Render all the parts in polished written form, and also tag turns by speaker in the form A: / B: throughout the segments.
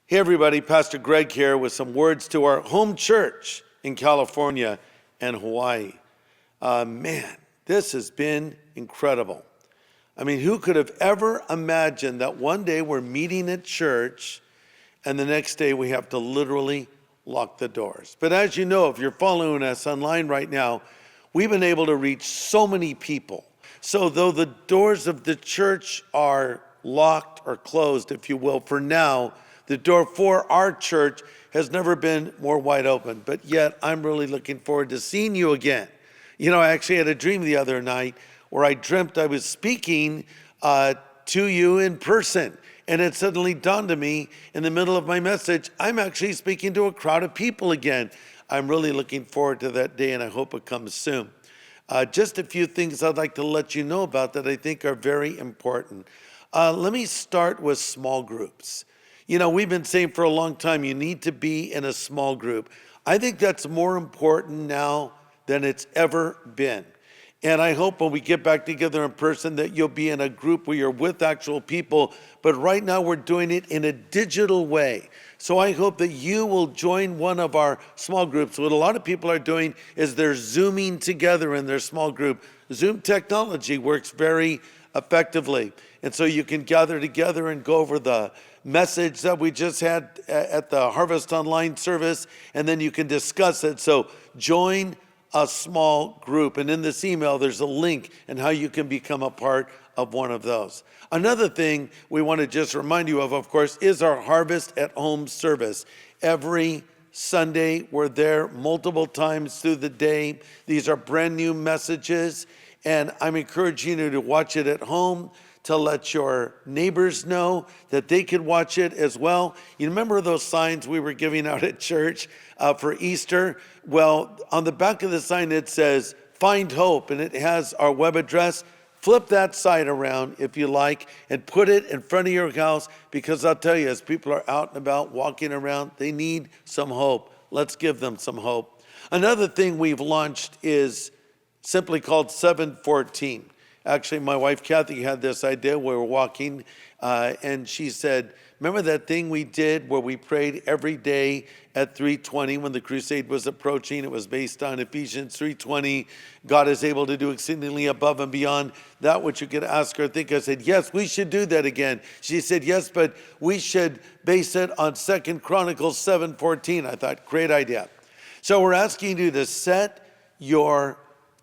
A: Hey everybody, Pastor Greg here with some words to our home church in California and Hawaii. Man, this has been incredible. I mean, who could have ever imagined that one day we're meeting at church and the next day we have to literally lock the doors? But as you know, if you're following us online right now, we've been able to reach so many people. So though the doors of the church are locked or closed, if you will, for now, the door for our church has never been more wide open, but yet I'm really looking forward to seeing you again. You know, I actually had a dream the other night where I dreamt I was speaking to you in person, and it suddenly dawned on me in the middle of my message, I'm actually speaking to a crowd of people again. I'm really looking forward to that day, and I hope it comes soon. Just a few things I'd like to let you know about that I think are very important. Let me start with small groups. You know, we've been saying for a long time, you need to be in a small group. I think that's more important now than it's ever been. And I hope when we get back together in person that you'll be in a group where you're with actual people. But right now we're doing it in a digital way. So I hope that you will join one of our small groups. What a lot of people are doing is they're Zooming together in their small group. Zoom technology works very effectively. And so you can gather together and go over the message that we just had at the Harvest Online service, and then you can discuss it. So join a small group. And in this email, there's a link and how you can become a part of one of those. Another thing we want to just remind you of course, is our Harvest at Home service. Every Sunday, we're there multiple times through the day. These are brand new messages, and I'm encouraging you to watch it at home, to let your neighbors know that they could watch it as well. You remember those signs we were giving out at church for Easter? Well, on the back of the sign it says, Find Hope, and it has our web address. Flip that side around if you like and put it in front of your house, because I'll tell you, as people are out and about walking around, they need some hope. Let's give them some hope. Another thing we've launched is simply called 714. Actually, my wife Kathy had this idea. We were walking and she said, remember that thing we did where we prayed every day at 3:20 when the crusade was approaching? It was based on Ephesians 3:20. God is able to do exceedingly above and beyond that which you could ask or think. I said, yes, we should do that again. She said, yes, but we should base it on 2 Chronicles 7:14. I thought, great idea. So we're asking you to set your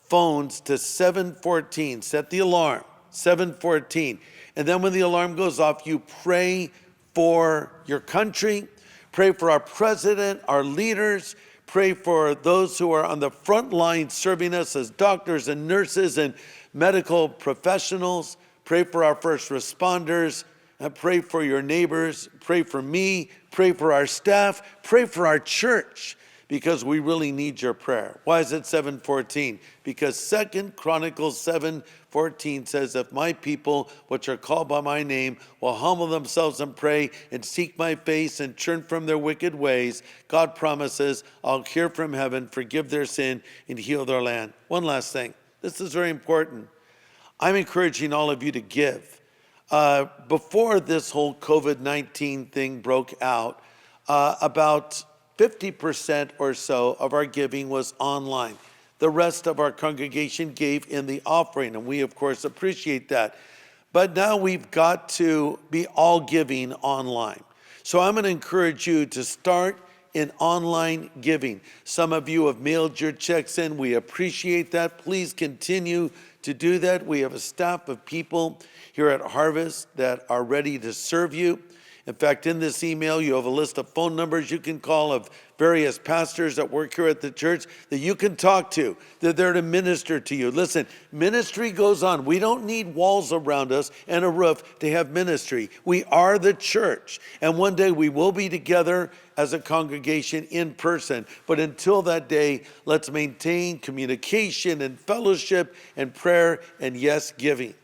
A: phones to 7:14. Set the alarm, 7:14. And then when the alarm goes off, you pray for your country, pray for our president, our leaders, pray for those who are on the front line serving us as doctors and nurses and medical professionals, pray for our first responders, and pray for your neighbors, pray for me, pray for our staff, pray for our church, because we really need your prayer. Why is it 7:14? Because 2 Chronicles 7:14 says, if my people, which are called by my name, will humble themselves and pray and seek my face and turn from their wicked ways, God promises, I'll hear from heaven, forgive their sin, and heal their land. One last thing. This is very important. I'm encouraging all of you to give. Before this whole COVID-19 thing broke out, about 50% or so of our giving was online. The rest of our congregation gave in the offering, and we, of course, appreciate that. But now we've got to be all giving online. So I'm going to encourage you to start in online giving. Some of you have mailed your checks in. We appreciate that. Please continue to do that. We have a staff of people here at Harvest that are ready to serve you. In fact, in this email, you have a list of phone numbers you can call of various pastors that work here at the church that you can talk to. They're there to minister to you. Listen, ministry goes on. We don't need walls around us and a roof to have ministry. We are the church. And one day we will be together as a congregation in person. But until that day, let's maintain communication and fellowship and prayer and, yes, giving.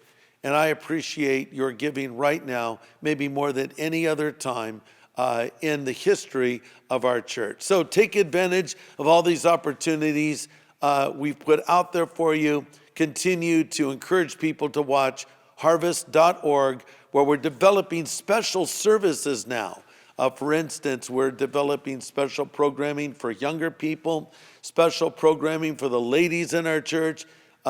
A: And I appreciate your giving right now, maybe more than any other time in the history of our church. So take advantage of all these opportunities we've put out there for you. Continue to encourage people to watch harvest.org, where we're developing special services now For instance, we're developing special programming for younger people, special programming for the ladies in our church,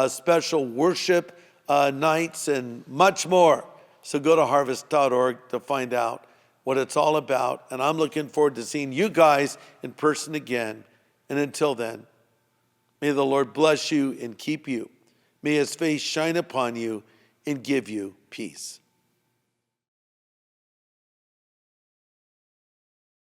A: special worship nights, and much more. So go to harvest.org to find out what it's all about. And I'm looking forward to seeing you guys in person again. And until then, may the Lord bless you and keep you. May his face shine upon you and give you peace.